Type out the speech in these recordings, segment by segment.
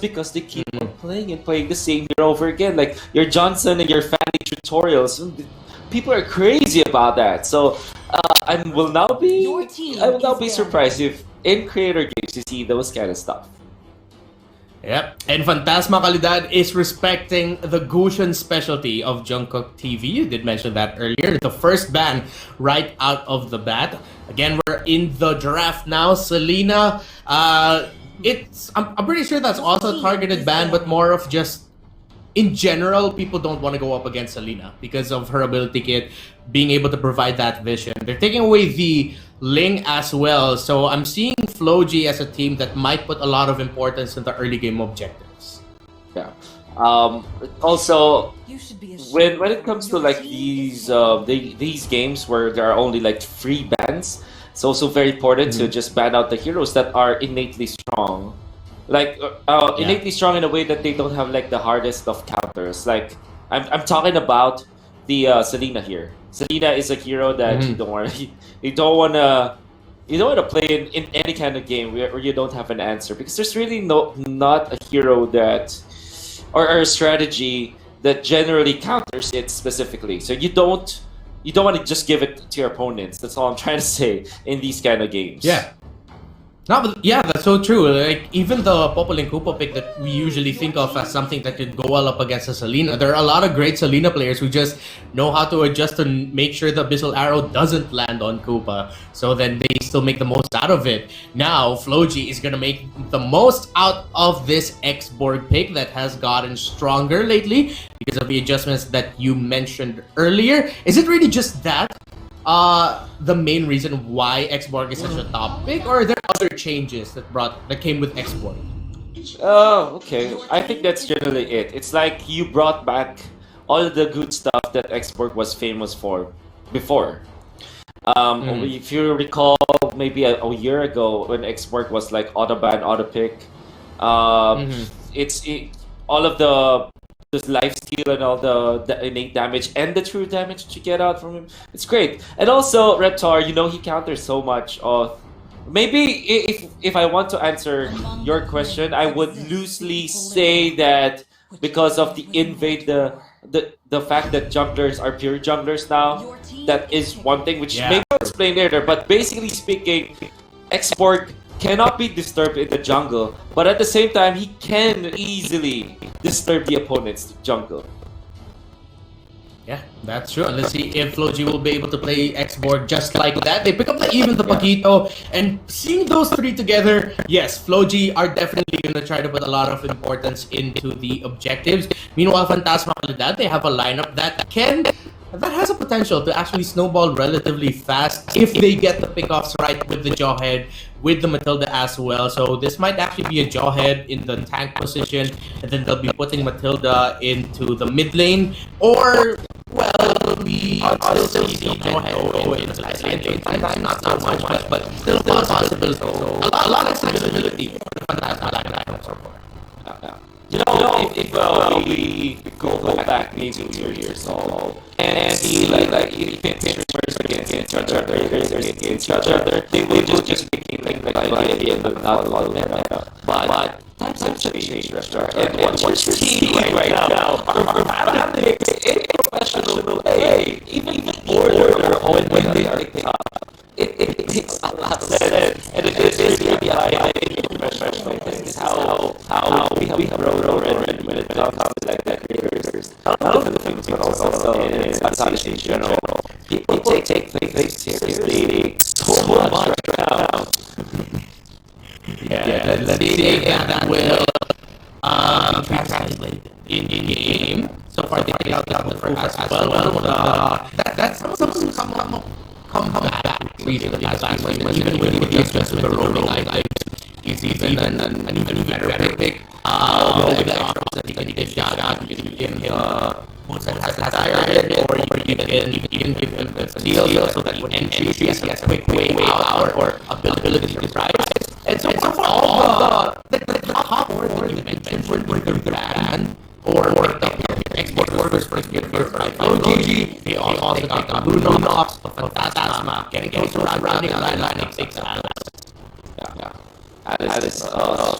because they keep on playing and playing the same hero over again. Like your Johnson and your Fanny tutorials, people are crazy about that. So I will now be surprised if in creator games you see those kind of stuff. Yep, and FANTASMA KALIDAD is respecting the Gusayon specialty of JungkuukTV. You did mention that earlier. The first ban right out of the bat. Again, we're in the draft now. Selena, I'm pretty sure that's also a targeted ban, but more of just in general, people don't want to go up against Selena because of her ability kit being able to provide that vision. They're taking away the Ling as well, so I'm seeing FloG as a team that might put a lot of importance in the early game objectives. Yeah. Also, when it comes to like these games where there are only like 3 bans, it's also very important to just ban out the heroes that are innately strong. Like innately strong in a way that they don't have like the hardest of counters. Like I'm talking about the Selena here. Selena is a hero that you don't want to play in any kind of game where you don't have an answer, because there's really not a hero that or a strategy that generally counters it specifically. So you don't want to just give it to your opponents. That's all I'm trying to say in these kind of games. Yeah. No, but yeah, that's so true. Like, even the Popol and Koopa pick that we usually think of as something that could go well up against a Selena, there are a lot of great Selena players who just know how to adjust to make sure the Abyssal Arrow doesn't land on Koopa, so then they still make the most out of it. Now, FloG is gonna make the most out of this X-Borg pick that has gotten stronger lately because of the adjustments that you mentioned earlier. Is it really just that? The main reason why X-Borg is such a top pick, or are there other changes that came with X-Borg? Oh, okay. I think that's generally it. It's like you brought back all of the good stuff that X-Borg was famous for before. If you recall, maybe a year ago when X-Borg was like auto-ban, auto-pick, all of the life steal and all the innate damage and the true damage that you get out from him, it's great. And also Reptar, he counters so much of. Maybe if I want to answer your question, I would loosely say that because of the the fact that junglers are pure junglers now, that is one thing which maybe I'll explain later. But basically speaking, X-Borg cannot be disturbed in the jungle, but at the same time, he can easily disturb the opponent's jungle. Yeah, that's true. And let's see if FloG will be able to play X-Borg just like that. They pick up even the Paquito, and seeing those 3 together, yes, FloG are definitely going to try to put a lot of importance into the objectives. Meanwhile, FANTASMA KALIDAD, they have a lineup that has a potential to actually snowball relatively fast if they get the pickoffs right with the Jawhead, with the Matilda as well. So this might actually be a Jawhead in the tank position, and then they'll be putting Matilda into the mid lane, or we still see Jawhead go into the side lane. Not so much, but still a possibility. A lot of possibility for the FANTASMA KALIDAD so far. If we go back maybe 2 years old and see like pictures against each other, they will just become like by the end of not a lot of meta. But times have changed, and what you're seeing right now are fanatics in professional play, even before their own when they are picked up. It takes a lot of sense, and it is really high in professional play. Is how we have grown when it comes to like that creators. Not only the Philippines, but also in Southeast Asia in general. People take things seriously so much right now. Yeah, let's see if that will translate in game. So far, they got the proof as well. That's something come back recently. Even with the adjustment to the rolling items, he's even an even better pick. With the extras that he can give shot, you can give him boots that has higher head, or you can give him the steal so that when he has a quick way out or ability to surprise. And so far, all the top four that you mentioned were the brand or the X-Borg workers for FloG. They also got Bruno Knox, FANTASMA, getting close to running a lineup 6 hours. Yeah. Alice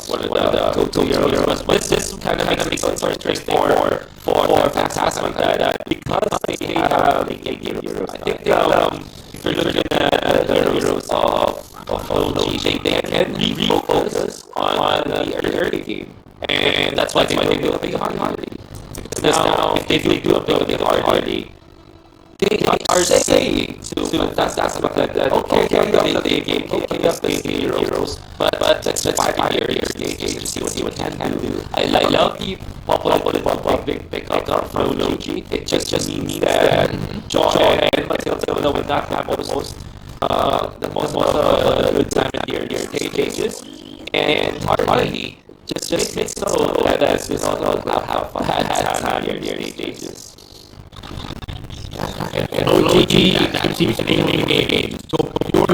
one of the go-to heroes. But this kind of makes it so interesting for Phantasma Kalidad because they have game heroes. I think if you're looking at the heroes of OG, they can refocus on the early game, and that's why they do a big hard. Because now, if they do a big hard, they are saying to Phantasma Kalidad, okay, the game, okay, up the heroes, but let's 5 years stage to see what can do. I love the big pick-up from Logi. It just means that Joy and Matilda will not have the most good time in your stages, and Harley just makes so that this all have had time in your stages. OG, that seems to be the game. So pure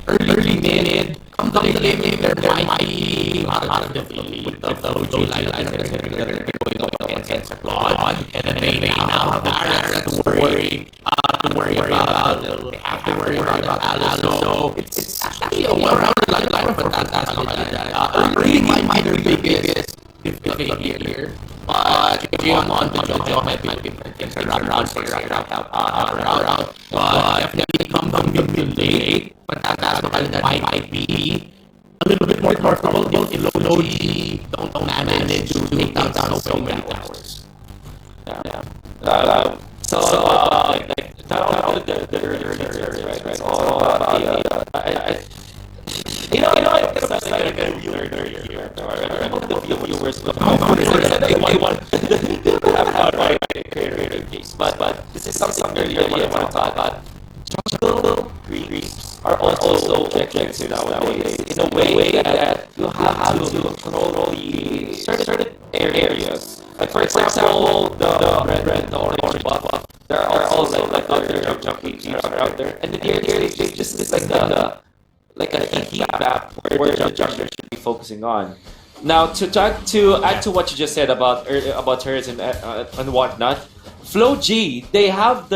early minute, come the late game, there might be a lot of difficulty with the OG line going up against the Claude, and then they now have Barrett to worry about. They have to worry about Alice. So it's actually a well-rounded line for Phantasma. Early might be their biggest difficulty here. But Jim on the job might be things around. But definitely come down late. But that might be a little bit more comfortable if Logi don't manage to take down so many towers. So now the right? I think the best I can do here. The viewers will they want have right creative case. But this is something really I want to talk about. Jungle creeps are also objectives nowadays in a way that you have to control the certain areas. Like for example, the red, the orange buff. There are also like other jungle creeps out there, and they just is like a heat map where the jungler should be focusing on. Now, to add to what you just said about turrets and whatnot, Flow G, they have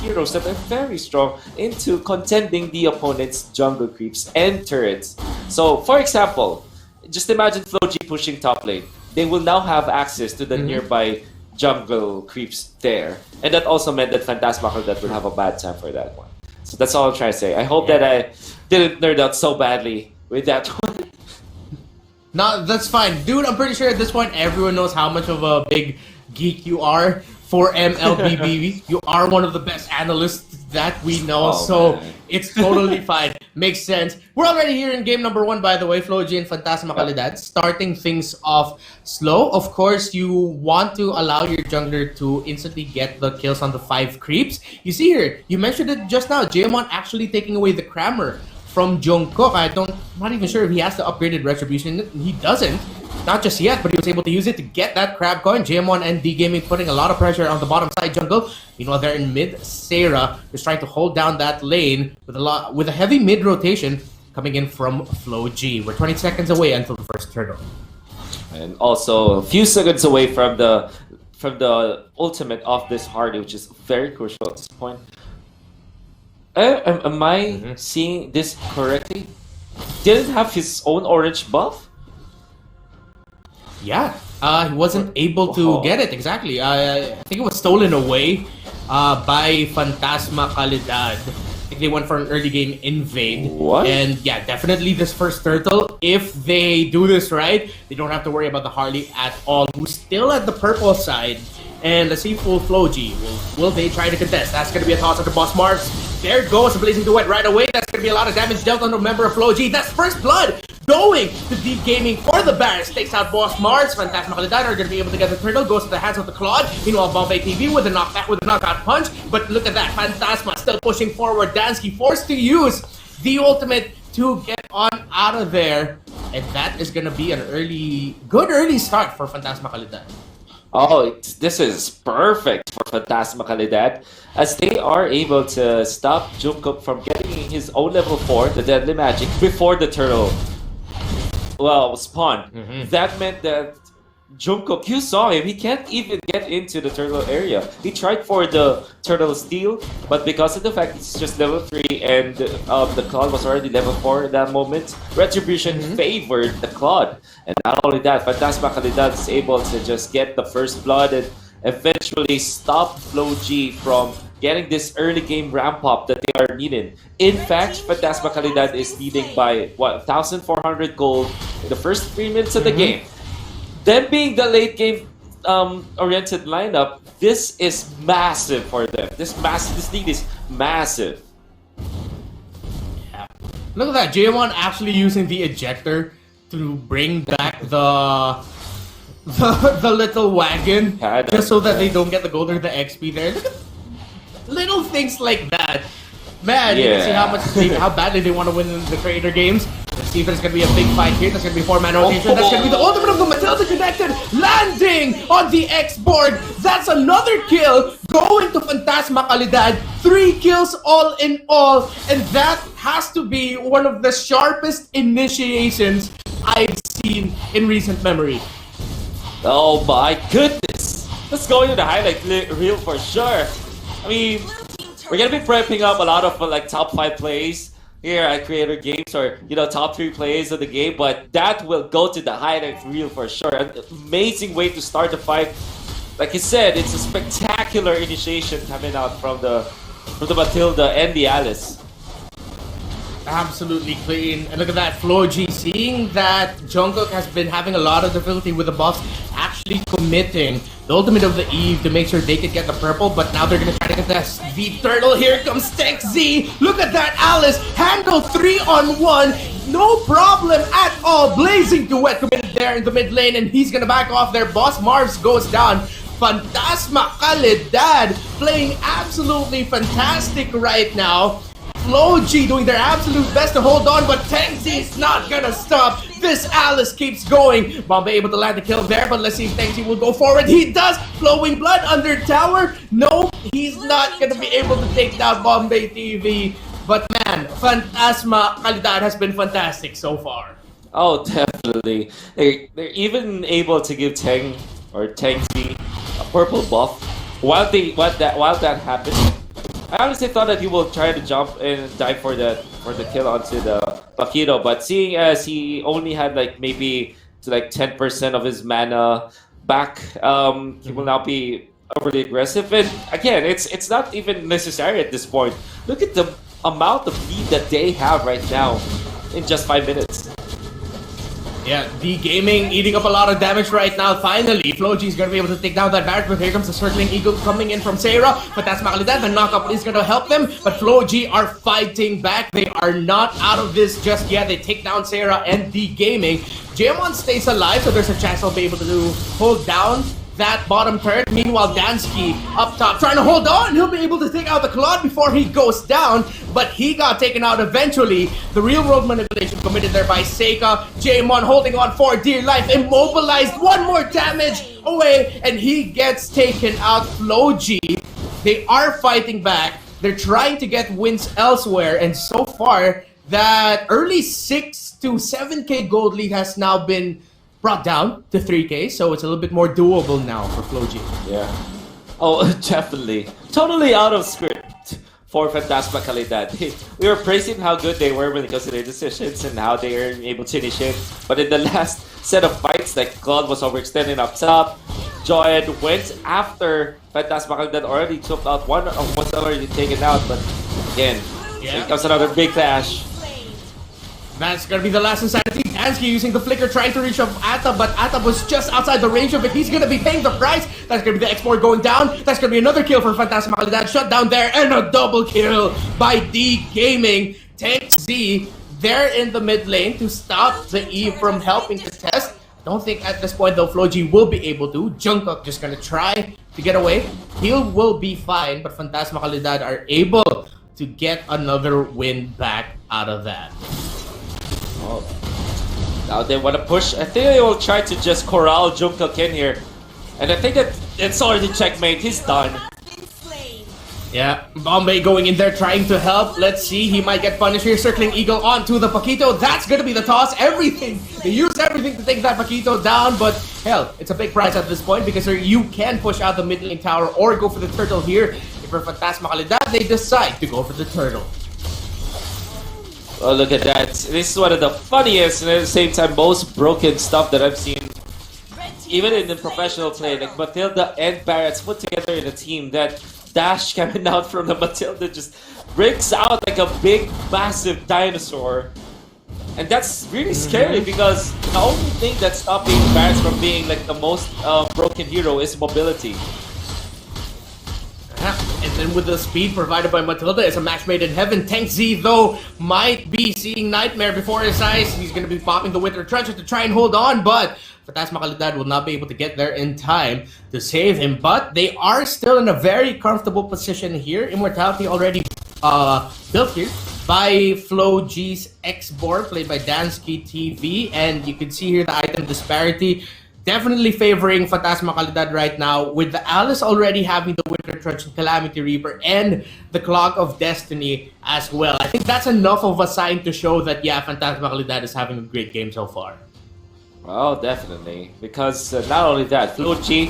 heroes that are very strong into contending the opponent's jungle creeps and turrets. So, for example, just imagine Flow G pushing top lane. They will now have access to the nearby jungle creeps there, and that also meant that Phantasma Kalidad would have a bad time for that one. So that's all I'm trying to say. I hope that I didn't nerd out so badly with that one. No, that's fine. Dude, I'm pretty sure at this point everyone knows how much of a big geek you are for MLBB. You are one of the best analysts that we know, man. It's totally fine. Makes sense. We're already here in game number 1, by the way, Floji and Phantasma Kalidad, starting things off slow. Of course, you want to allow your jungler to instantly get the kills on the 5 creeps. You see here, you mentioned it just now, Jaemon actually taking away the Crammer from Jungkook. I'm not even sure if he has the upgraded Retribution. He doesn't. Not just yet, but he was able to use it to get that crab coin. Jaemon and D-Gaming putting a lot of pressure on the bottom side jungle. Meanwhile, there in mid, Sarah is trying to hold down that lane with a heavy mid rotation coming in from Flow G. We're 20 seconds away until the first turtle. And also a few seconds away from the ultimate of this Hardy, which is very crucial at this point. Am I seeing this correctly? Didn't have his own orange buff? Yeah, he wasn't able to get it, exactly. I think it was stolen away by Phantasma Kalidad. I think they went for an early game invade. What? And yeah, definitely this first turtle, if they do this right, they don't have to worry about the Harley at all, who's still at the purple side. And let's see full Flow G. Will they try to contest? That's going to be a toss of the Boss Mars. There goes the Blazing Duet right away. That's going to be a lot of damage dealt on a member of Flow G. That's first blood going to Deep Gaming for the Barracks. Takes out Boss Mars. Phantasma Kalidad are going to be able to get the turtle. Goes to the hands of the Claude. Meanwhile, Bombay TV with a knockout punch. But look at that. Phantasma still pushing forward. Dansky forced to use the ultimate to get on out of there. And that is going to be an good early start for Phantasma Kalidad. Oh, this is perfect for Phantasma Kalidad, as they are able to stop Jungkook from getting his own level 4, the Deadly Magic, before the turtle spawned. That meant that Jungkook, you saw him. He can't even get into the turtle area. He tried for the turtle steal, but because of the fact it's just level 3 and the Claude was already level 4 at that moment, Retribution favored the Claude. And not only that, Fantasma Kalidad is able to just get the first blood and eventually stop FlowG from getting this early game ramp up that they are needing. In fact, Fantasma Kalidad is leading by what, 1,400 gold in the first 3 minutes of the game. Them being the late game oriented lineup, this is massive for them. This lead is massive. Yeah. Look at that, J1 actually using the ejector to bring back the little wagon, Yeah, just so that they don't get the gold or the XP there. Look at little things like that. Man, you can see how badly they want to win in the creator games. Let's see if there's going to be a big fight here. That's going to be 4-man rotation. That's going to be the ultimate of the Matilda connected. Landing on the X board. That's another kill going to Fantasma Kalidad. 3 kills all in all. And that has to be one of the sharpest initiations I've seen in recent memory. Oh my goodness! Let's go into the highlight reel for sure. I mean, we're gonna be prepping up a lot of like top 5 plays here at Creator Games, or top 3 plays of the game, but that will go to the highlight reel for sure. An amazing way to start the fight. Like you said, it's a spectacular initiation coming out from the Matilda and the Alice. Absolutely clean. And look at that, FlowG, seeing that Jungkook has been having a lot of difficulty with the buffs, actually committing the ultimate of the Eve to make sure they could get the purple, but now they're gonna try to contest the turtle. Here comes Tech Z. Look at that, Alice handle 3-on-1, no problem at all. Blazing duet committed there in the mid lane, and he's gonna back off there. Boss Marvs goes down. Fantasma Kalidad playing absolutely fantastic right now. FlowG doing their absolute best to hold on, but Tengzi's not gonna stop. This Alice keeps going. Bombay able to land the kill there, but let's see if Tengzi will go forward. He does! Flowing blood under tower. No, he's not gonna be able to take down Bombay TV. But man, Fantasma Kalidad has been fantastic so far. Oh, definitely. They're even able to give Tengzi a purple buff while that happened. I honestly thought that he will try to jump and dive for the kill onto the Paquito, but seeing as he only had like maybe 10% of his mana back, he will now be overly aggressive. And again, it's not even necessary at this point. Look at the amount of lead that they have right now in just 5 minutes. Yeah, the gaming eating up a lot of damage right now. Finally, FlowG is going to be able to take down that barret, but here comes the circling eagle coming in from Sarah. But that's Kalidad. The knockup is going to help them, but FlowG are fighting back. They are not out of this just yet. They take down Sarah and the gaming. Jamon stays alive, so there's a chance they'll be able to hold down that bottom turret. Meanwhile, Dansky up top trying to hold on. He'll be able to take out the Claude before he goes down, but he got taken out eventually. The real world manipulation committed there by Seika. Jaemon holding on for dear life, immobilized. 1 more damage away, and he gets taken out. FlowG, they are fighting back. They're trying to get wins elsewhere, and so far, that early 6 to 7k gold lead has now been brought down to 3k, so it's a little bit more doable now for FlowG. Yeah. Oh, definitely. Totally out of script for Fantasma Kalidad. We were praising how good they were when it comes to their decisions and how they were able to initiate. But in the last set of fights, like Claude was overextending up top, Joy went after Fantasma Kalidad, already took out one of what's already taken out, but again, here comes another big clash. That's gonna be the last insanity. Dansky using the flicker, trying to reach up Atta, but Atta was just outside the range of it. He's gonna be paying the price. That's gonna be the export going down. That's gonna be another kill for Fantasma Kalidad. Shut down there, and a double kill by D Gaming. Tank Z there in the mid lane to stop the E from helping the test. Don't think at this point though FlowG will be able to. Jungkook just gonna try to get away. He will be fine, but Fantasma Kalidad are able to get another win back out of that. Oh. Now they want to push. I think they will try to just corral Jungkook in here. And I think that it's already checkmate. He's done. Yeah, Bombay going in there trying to help. Let's see, he might get punished here. Circling Eagle onto the Paquito. That's gonna be the toss. Everything. They use everything to take that Paquito down, but hell, it's a big prize at this point because you can push out the mid lane tower or go for the turtle here. If for FANTASMA KALIDAD, they decide to go for the turtle. Oh, look at that. This is one of the funniest and at the same time most broken stuff that I've seen. Even in the professional play, like Matilda and Barrett's put together in a team. That dash coming out from the Matilda just breaks out like a big, massive dinosaur. And that's really scary because the only thing that's stopping Barrett's from being like the most broken hero is mobility. And then with the speed provided by Matilda, it's a match made in heaven. Tank Z, though, might be seeing Nightmare before his eyes. He's going to be popping the Winter Trencher to try and hold on, but FANTASMA KALIDAD will not be able to get there in time to save him. But they are still in a very comfortable position here. Immortality already built here by Flo G's X-Borg, played by Dansky TV. And you can see here the item disparity. Definitely favoring FANTASMA KALIDAD right now, with the Alice already having the Winter Trench and Calamity Reaper and the Clock of Destiny as well. I think that's enough of a sign to show that, yeah, FANTASMA KALIDAD is having a great game so far. Oh, definitely. Because not only that, Flo G,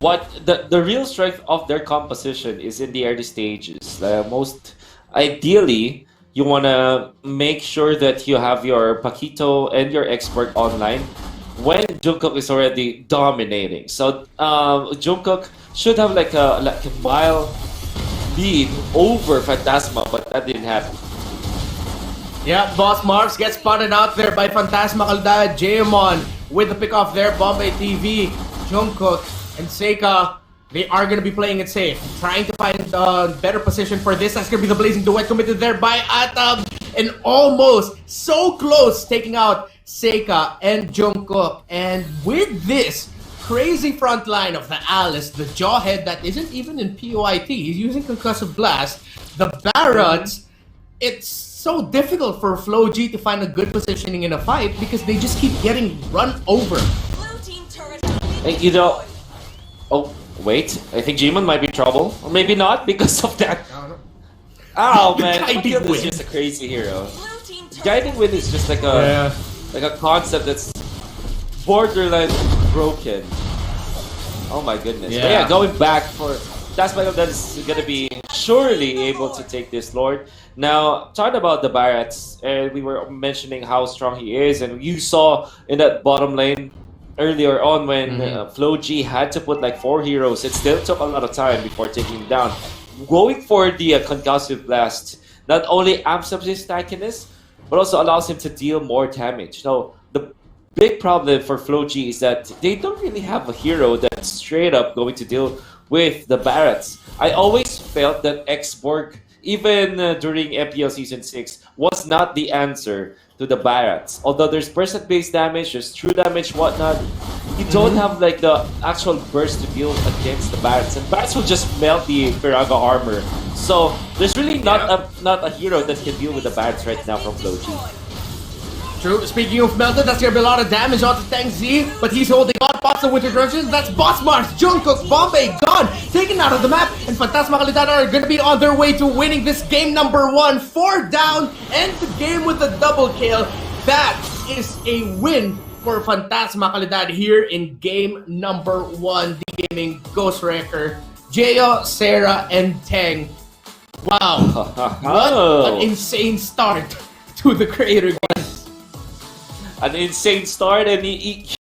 what the real strength of their composition is in the early stages. Most ideally, you want to make sure that you have your Paquito and your Expert online when Jungkook is already dominating. So Jungkook should have like a mile lead over FANTASMA, but that didn't happen. Yeah, Boss Marks gets spotted out there by FANTASMA KALIDAD. Jaemon with the pick off there. Bombay TV, Jungkook, and Seika, they are going to be playing it safe. Trying to find a better position for this. That's going to be the Blazing Duet committed there by Atab. And almost so close taking out Seika and Jungkook. And with this crazy front line of the Alice, the Jawhead that isn't even in POIT, he's using Concussive Blast, the Barons, it's so difficult for Flo G to find a good positioning in a fight because they just keep getting run over. And you know, oh wait, I think Jaemon might be in trouble, or maybe not because of that. Oh man, Guiding Wind is just a crazy hero. Guiding Wind is just like a concept that's borderline broken. Oh my goodness. Yeah. But yeah, going back for FANTASMA that is gonna be surely able to take this Lord. Now, talking about the Barretts, and we were mentioning how strong he is, and you saw in that bottom lane earlier on when Flo G had to put like 4 heroes, it still took a lot of time before taking him down. Going for the Concussive Blast not only amps up his tankiness, but also allows him to deal more damage. Now, the big problem for Flo G is that they don't really have a hero that's straight up going to deal with the Barretts. I always felt that X-Borg, even during MPL Season 6, was not the answer to the Barretts. Although there's percent-based damage, there's true damage, whatnot, you don't have like the actual burst to deal against the Barretts. And Barretts will just melt the Firaga armor. So there's really not a hero that can deal with the Barretts right now from Flo G. True. Speaking of melted, that's gonna be a lot of damage onto Tank Z, but he's holding on. Pops the Winter Trenches. That's Boss Mars, Jungkook, Bombay gone, taken out of the map, and FANTASMA KALIDAD are gonna be on their way to winning this game number 1. 4 down, and the game with a double kill. That is a win for FANTASMA KALIDAD here in game number 1. The Gaming, Ghost Wrecker, Jeo, Sarah, and Teng. Wow, what an insane start to the creator games. An insane start, and he